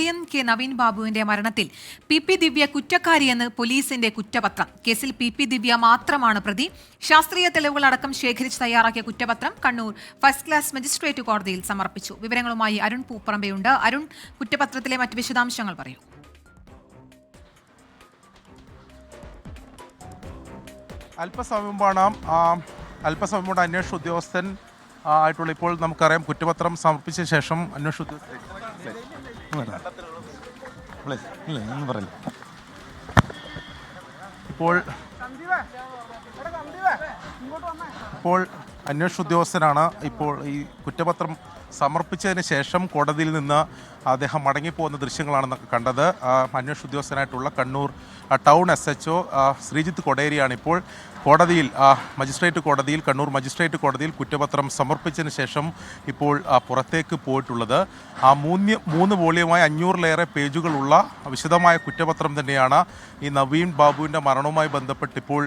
ADMK Naveen ബാബുവിന്റെ മരണത്തിൽ PP ദിവ്യ കുറ്റക്കാരിയെന്ന് പോലീസിന്റെ കുറ്റപത്രം. കേസിൽ PP ദിവ്യ മാത്രമാണ് പ്രതി. ശാസ്ത്രീയ തെളിവുകളടക്കം ശേഖരിച്ച് തയ്യാറാക്കിയ കുറ്റപത്രം കണ്ണൂർ ഫസ്റ്റ് ക്ലാസ് മജിസ്ട്രേറ്റ് കോടതിയിൽ സമർപ്പിച്ചു. വിവരങ്ങളുമായി അരുൺ പൂപ്പറമ്പയുണ്ട്. അരുൺ, കുറ്റപത്രത്തിലെ മറ്റ് വിശദാംശങ്ങൾ പറയൂ. അല്പസമയം മുമ്പ് അന്വേഷണ ഉദ്യോഗസ്ഥൻ ആയിട്ടുള്ള ഇപ്പോൾ നമുക്കറിയാം കുറ്റപത്രം സമർപ്പിച്ച ശേഷം അന്വേഷണ ഉദ്യോഗസ്ഥൻ ഇപ്പോൾ അന്വേഷണ ഉദ്യോഗസ്ഥനാണ് ഇപ്പോൾ ഈ കുറ്റപത്രം സമർപ്പിച്ചതിന് ശേഷം കോടതിയിൽ നിന്ന് അദ്ദേഹം മടങ്ങിപ്പോകുന്ന ദൃശ്യങ്ങളാണ് കണ്ടത്. അന്വേഷണ ഉദ്യോഗസ്ഥനായിട്ടുള്ള കണ്ണൂർ ടൗൺ SHO ശ്രീജിത്ത് കൊടേരിയാണ് ഇപ്പോൾ കോടതിയിൽ കണ്ണൂർ മജിസ്ട്രേറ്റ് കോടതിയിൽ കുറ്റപത്രം സമർപ്പിച്ചതിന് ശേഷം ഇപ്പോൾ പുറത്തേക്ക് പോയിട്ടുള്ളത്. 3 വോള്യമായ 500-ലേറെ പേജുകളുള്ള വിശദമായ കുറ്റപത്രം തന്നെയാണ് ഈ നവീൻ ബാബുവിൻ്റെ മരണവുമായി ബന്ധപ്പെട്ട് ഇപ്പോൾ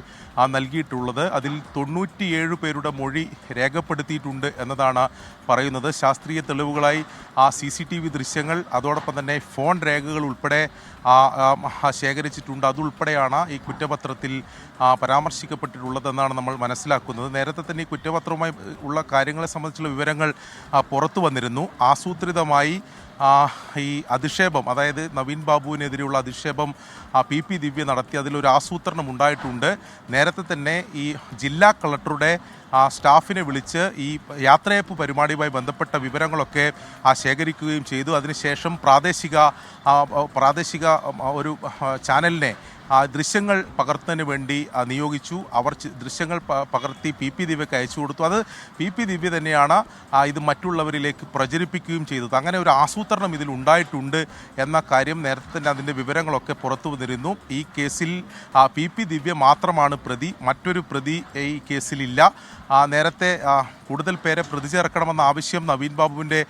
നൽകിയിട്ടുള്ളത്. അതിൽ 97 പേരുടെ മൊഴി രേഖപ്പെടുത്തിയിട്ടുണ്ട് എന്നതാണ് പറയുന്നത്. ശാസ്ത്രീയ തെളിവുകളായി CCTV ദൃശ്യങ്ങൾ, അതോടൊപ്പം തന്നെ ഫോൺ രേഖകൾ ഉൾപ്പെടെ ശേഖരിച്ചിട്ടുണ്ട്. അതുൾപ്പെടെയാണ് ഈ കുറ്റപത്രത്തിൽ പരാമർശിക്കപ്പെട്ടിട്ടുള്ളതെന്നാണ് നമ്മൾ മനസ്സിലാക്കുന്നത്. നേരത്തെ തന്നെ ഈ കുറ്റപത്രവുമായി ഉള്ള കാര്യങ്ങളെ സംബന്ധിച്ചുള്ള വിവരങ്ങൾ പുറത്തു വന്നിരുന്നു. ആസൂത്രിതമായി ഈ അധിക്ഷേപം, അതായത് നവീൻ ബാബുവിനെതിരെയുള്ള അധിക്ഷേപം PP ദിവ്യ നടത്തി. അതിലൊരു ആസൂത്രണം ഉണ്ടായിട്ടുണ്ട്. നേരത്തെ തന്നെ ഈ ജില്ലാ കളക്ടറുടെ സ്റ്റാഫിനെ വിളിച്ച് ഈ യാത്രയപ്പ് പരിപാടിയുമായി ബന്ധപ്പെട്ട വിവരങ്ങളൊക്കെ ശേഖരിക്കുകയും ചെയ്തു. അതിനുശേഷം പ്രാദേശിക ഒരു ചാനലിനെ ദൃശ്യങ്ങൾ പകർത്തുന്നതിന് വേണ്ടി നിയോഗിച്ചു. അവർ ദൃശ്യങ്ങൾ പകർത്തി PP ദിവ്യക്ക് അയച്ചു കൊടുത്തു. അത് PP ദിവ്യ തന്നെയാണ് ഇത് മറ്റുള്ളവരിലേക്ക് പ്രചരിപ്പിക്കുകയും ചെയ്തത്. അങ്ങനെ ഒരു ആസൂത്രണം ഇതിൽ ഉണ്ടായിട്ടുണ്ട് എന്ന കാര്യം നേരത്തെ തന്നെ അതിൻ്റെ വിവരങ്ങളൊക്കെ പുറത്തു വന്നിരുന്നു. ഈ കേസിൽ PP ദിവ്യ മാത്രമാണ് പ്രതി, മറ്റൊരു പ്രതി ഈ കേസിലില്ല. നേരത്തെ കൂടുതൽ പേരെ പ്രതി ചേർക്കണമെന്ന ആവശ്യം നവീൻ ബാബുവിൻ്റെ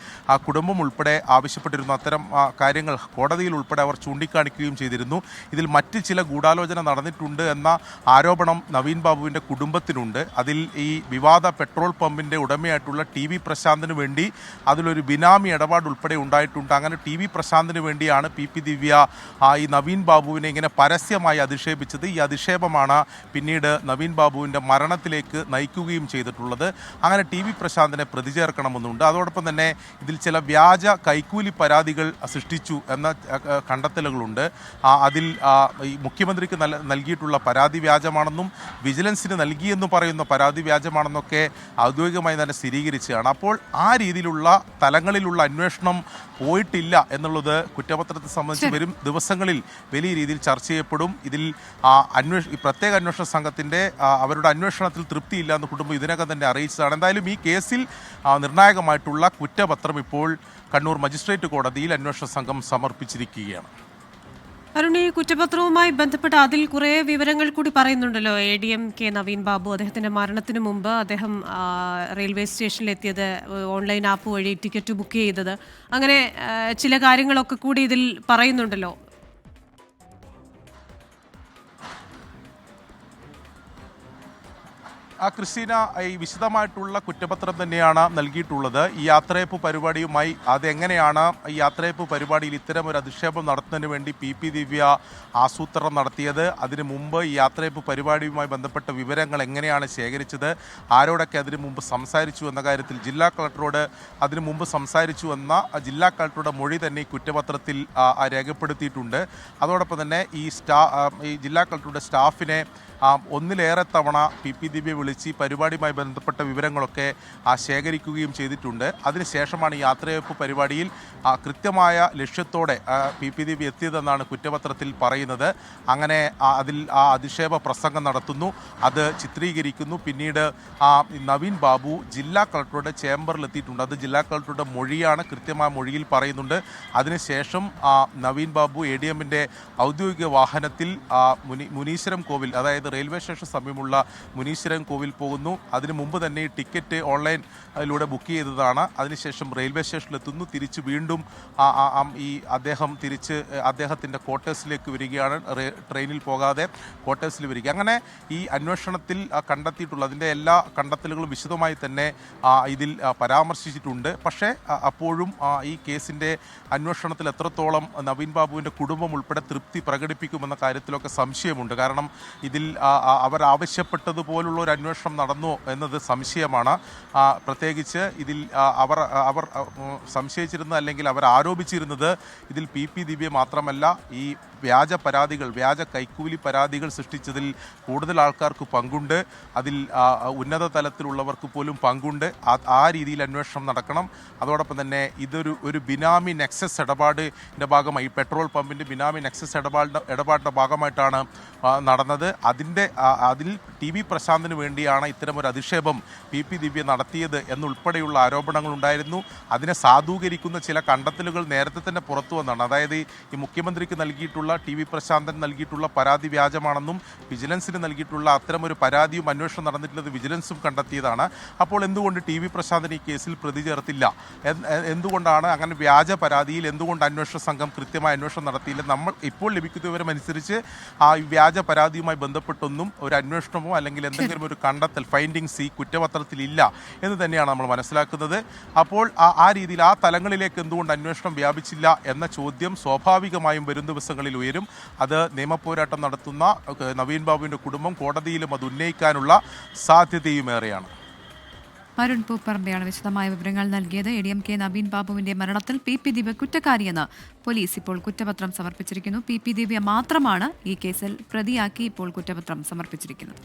കുടുംബം ഉൾപ്പെടെ ആവശ്യപ്പെട്ടിരുന്നു. അത്തരം കാര്യങ്ങൾ കോടതിയിൽ ഉൾപ്പെടെ അവർ ചൂണ്ടിക്കാണിക്കുകയും ചെയ്തിരുന്നു. ഇതിൽ മറ്റ് ചില ഗൂഢാലോചന നടന്നിട്ടുണ്ട് എന്ന ആരോപണം നവീൻ ബാബുവിൻ്റെ കുടുംബത്തിനുണ്ട്. അതിൽ ഈ വിവാദ പെട്രോൾ പമ്പിൻ്റെ ഉടമയായിട്ടുള്ള TV പ്രശാന്തിന് വേണ്ടി അതിലൊരു ബിനാമി ഇടപാട് ഉൾപ്പെടെ ഉണ്ടായിട്ടുണ്ട്. അങ്ങനെ TV പ്രശാന്തിന് വേണ്ടിയാണ് PP ദിവ്യ ഈ നവീൻ ബാബുവിനെ ഇങ്ങനെ പരസ്യമായി അധിക്ഷേപിച്ചത്. ഈ അധിക്ഷേപമാണ് പിന്നീട് നവീൻ ബാബുവിൻ്റെ മരണത്തിലേക്ക് നയിക്കുകയും ചെയ്തിട്ടുള്ളത്. അങ്ങനെ TV പ്രശാന്തിനെ പ്രതി ചേർക്കണമെന്നുണ്ട്. അതോടൊപ്പം തന്നെ ഇതിൽ ചില വ്യാജ കൈക്കൂലി പരാതികൾ സൃഷ്ടിച്ചു എന്ന കണ്ടെത്തലുകളുണ്ട്. അതിൽ ഈ മുഖ്യമന്ത്രിക്ക് നൽകിയിട്ടുള്ള പരാതി വ്യാജമാണെന്നും വിജിലൻസിന് നൽകിയെന്ന് പറയുന്ന പരാതി വ്യാജമാണെന്നൊക്കെ ഔദ്യോഗികമായി തന്നെ സ്ഥിരീകരിച്ചതാണ്. അപ്പോൾ ആ രീതിയിലുള്ള തലങ്ങളിലുള്ള അന്വേഷണം പോയിട്ടില്ല എന്നുള്ളത് കുറ്റപത്രത്തെ സംബന്ധിച്ച് വരും ദിവസങ്ങളിൽ വലിയ രീതിയിൽ ചർച്ച ചെയ്യപ്പെടും. ഇതിൽ പ്രത്യേക അന്വേഷണ സംഘത്തിൻ്റെ അവരുടെ അന്വേഷണത്തിൽ തൃപ്തിയില്ല എന്ന് കുടുംബം ഇതിനകം തന്നെ അറിയിച്ചതാണ്. എന്തായാലും ഈ കേസിൽ നിർണായകമായിട്ടുള്ള കുറ്റപത്രം ഇപ്പോൾ കണ്ണൂർ മജിസ്ട്രേറ്റ് കോടതിയിൽ അന്വേഷണ സംഘം സമർപ്പിച്ചിരിക്കുകയാണ്. അരുൺ, ഈ കുറ്റപത്രവുമായി ബന്ധപ്പെട്ട് അതിൽ കുറേ വിവരങ്ങൾ കൂടി പറയുന്നുണ്ടല്ലോ. ADMK നവീൻ ബാബു അദ്ദേഹത്തിൻ്റെ മരണത്തിന് മുമ്പ് അദ്ദേഹം റെയിൽവേ സ്റ്റേഷനിലെത്തിയത്, ഓൺലൈൻ ആപ്പ് വഴി ടിക്കറ്റ് ബുക്ക് ചെയ്തത്, അങ്ങനെ ചില കാര്യങ്ങളൊക്കെ കൂടി ഇതിൽ പറയുന്നുണ്ടല്ലോ. ക്രിസ്റ്റീന, ഈ വിശദമായിട്ടുള്ള കുറ്റപത്രം തന്നെയാണ് നൽകിയിട്ടുള്ളത്. ഈ യാത്രയപ്പ് പരിപാടിയുമായി അതെങ്ങനെയാണ് ഈ യാത്രയപ്പ് പരിപാടിയിൽ ഇത്തരം ഒരു അധിക്ഷേപം നടത്തുന്നതിന് വേണ്ടി PP ദിവ്യ ആസൂത്രണം നടത്തിയത്, അതിനു മുമ്പ് ഈ യാത്രയപ്പ് പരിപാടിയുമായി ബന്ധപ്പെട്ട വിവരങ്ങൾ എങ്ങനെയാണ് ശേഖരിച്ചത്, ആരോടൊക്കെ അതിനു മുമ്പ് സംസാരിച്ചു എന്ന കാര്യത്തിൽ ജില്ലാ കളക്ടറോട് അതിനു മുമ്പ് സംസാരിച്ചു എന്ന ജില്ലാ കളക്ടറുടെ മൊഴി തന്നെ ഈ കുറ്റപത്രത്തിൽ രേഖപ്പെടുത്തിയിട്ടുണ്ട്. അതോടൊപ്പം തന്നെ ഈ ജില്ലാ കളക്ടറുടെ സ്റ്റാഫിനെ ഒന്നിലേറെ തവണ PP ദിവ്യ വിളിച്ച് പരിപാടിയുമായി ബന്ധപ്പെട്ട വിവരങ്ങളൊക്കെ ശേഖരിക്കുകയും ചെയ്തിട്ടുണ്ട്. അതിനുശേഷമാണ് ഈ യാത്രയപ്പ് പരിപാടിയിൽ കൃത്യമായ ലക്ഷ്യത്തോടെ PP ദിവ്യ എത്തിയതെന്നാണ് കുറ്റപത്രത്തിൽ പറയുന്നത്. അങ്ങനെ അതിൽ അധിക്ഷേപ പ്രസംഗം നടത്തുന്നു, അത് ചിത്രീകരിക്കുന്നു. പിന്നീട് നവീൻ ബാബു ജില്ലാ കളക്ടറുടെ ചേംബറിലെത്തിയിട്ടുണ്ട്. അത് ജില്ലാ കളക്ടറുടെ മൊഴിയാണ്, കൃത്യമായ മൊഴിയിൽ പറയുന്നുണ്ട്. അതിനുശേഷം നവീൻ ബാബു ADMൻ്റെ ഔദ്യോഗിക വാഹനത്തിൽ മുനീശ്വരം കോവിൽ, അതായത് റെയിൽവേ സ്റ്റേഷൻ സമീപമുള്ള മുനീശ്വരം കോവിൽ നാഗർകോവിൽ പോകുന്നു. അതിനു മുമ്പ് തന്നെ ഈ ടിക്കറ്റ് ഓൺലൈനിലൂടെ ബുക്ക് ചെയ്തതാണ്. അതിനുശേഷം റെയിൽവേ സ്റ്റേഷനിലെത്തുന്നു. തിരിച്ച് വീണ്ടും അദ്ദേഹം തിരിച്ച് അദ്ദേഹത്തിൻ്റെ ക്വാർട്ടേഴ്സിലേക്ക് വരികയാണ്. ട്രെയിനിൽ പോകാതെ ക്വാർട്ടേഴ്സിൽ വരിക. അങ്ങനെ ഈ അന്വേഷണത്തിൽ കണ്ടെത്തിയിട്ടുള്ള അതിൻ്റെ എല്ലാ കണ്ടെത്തലുകളും വിശദമായി തന്നെ ഇതിൽ പരാമർശിച്ചിട്ടുണ്ട്. പക്ഷേ അപ്പോഴും ഈ കേസിൻ്റെ അന്വേഷണത്തിൽ എത്രത്തോളം നവീൻ ബാബുവിൻ്റെ കുടുംബം ഉൾപ്പെടെ തൃപ്തി പ്രകടിപ്പിക്കുമെന്ന കാര്യത്തിലൊക്കെ സംശയമുണ്ട്. കാരണം ഇതിൽ അവർ ആവശ്യപ്പെട്ടതുപോലുള്ള ഒരു അന്വേഷണം നടന്നോ എന്നത് സംശയമാണ്. പ്രത്യേകിച്ച് ഇതിൽ അവർ സംശയിച്ചിരുന്നത് അല്ലെങ്കിൽ അവർ ആരോപിച്ചിരുന്നത് ഇതിൽ PP ദിവ്യ മാത്രമല്ല ഈ വ്യാജ കൈക്കൂലി പരാതികൾ സൃഷ്ടിച്ചതിൽ കൂടുതൽ ആൾക്കാർക്ക് പങ്കുണ്ട്. അതിൽ ഉന്നത തലത്തിലുള്ളവർക്ക് പോലും പങ്കുണ്ട്. ആ രീതിയിൽ അന്വേഷണം നടക്കണം. അതോടൊപ്പം തന്നെ ഒരു ബിനാമി നെക്സസ് ഇടപാടിൻ്റെ ഭാഗമായി പെട്രോൾ പമ്പിൻ്റെ ബിനാമി നെക്സസ് ഇടപാടിൻ്റെ ഭാഗമായിട്ടാണ് നടന്നത്. അതിൽ TV പ്രശാന്തിന് വേണ്ടിയാണ് ഇത്തരമൊരു അധിക്ഷേപം PP ദിവ്യ നടത്തിയത് എന്നുൾപ്പെടെയുള്ള ആരോപണങ്ങളുണ്ടായിരുന്നു. അതിനെ സാധൂകരിക്കുന്ന ചില കണ്ടെത്തലുകൾ നേരത്തെ തന്നെ പുറത്തു വന്നതാണ്. അതായത് ഈ മുഖ്യമന്ത്രിക്ക് നൽകിയിട്ടുള്ള TV പ്രശാന്തൻ നൽകിയിട്ടുള്ള പരാതി വ്യാജമാണെന്നും വിജിലൻസിന് നൽകിയിട്ടുള്ള അത്തരമൊരു പരാതിയും അന്വേഷണം നടന്നിട്ടുള്ളത് വിജിലൻസും കണ്ടെത്തിയതാണ്. അപ്പോൾ എന്തുകൊണ്ട് TV പ്രശാന്തൻ ഈ കേസിൽ പ്രതി ചേർത്തില്ല? എന്തുകൊണ്ടാണ് അങ്ങനെ വ്യാജ പരാതിയിൽ എന്തുകൊണ്ട് അന്വേഷണ സംഘം കൃത്യമായ അന്വേഷണം നടത്തിയില്ല? നമ്മൾ ഇപ്പോൾ ലഭിക്കുന്ന വിവരമനുസരിച്ച് ആ വ്യാജ പരാതിയുമായി ബന്ധപ്പെട്ടൊന്നും ഒരു അന്വേഷണമോ അല്ലെങ്കിൽ എന്തെങ്കിലും ഒരു കണ്ടെത്തൽ ഫൈൻഡിങ്സ് ഈ കുറ്റപത്രത്തിൽ ഇല്ല എന്ന് തന്നെയാണ് നമ്മൾ മനസ്സിലാക്കുന്നത്. അപ്പോൾ ആ രീതിയിൽ ആ തലങ്ങളിലേക്ക് എന്തുകൊണ്ട് അന്വേഷണം വ്യാപിച്ചില്ല എന്ന ചോദ്യം സ്വാഭാവികമായും വരും ദിവസങ്ങളിൽ ഉയരും. അത് നിയമപോരാട്ടം നടത്തുന്ന നവീൻ ബാബുവിൻ്റെ കുടുംബം കോടതിയിലും അത് ഉന്നയിക്കാനുള്ള സാധ്യതയുമേറെയാണ്. അരുൺ പൂപ്പറമ്പയാണ് വിശദമായ വിവരങ്ങൾ നൽകിയത്. ADMK നവീൻ ബാബുവിന്റെ മരണത്തിൽ PP ദിവ്യ കുറ്റക്കാരിയെന്ന് പോലീസ് ഇപ്പോൾ കുറ്റപത്രം സമർപ്പിച്ചിരിക്കുന്നു. PP ദിവ്യ മാത്രമാണ് ഈ കേസിൽ പ്രതിയാക്കി ഇപ്പോൾ കുറ്റപത്രം സമർപ്പിച്ചിരിക്കുന്നത്.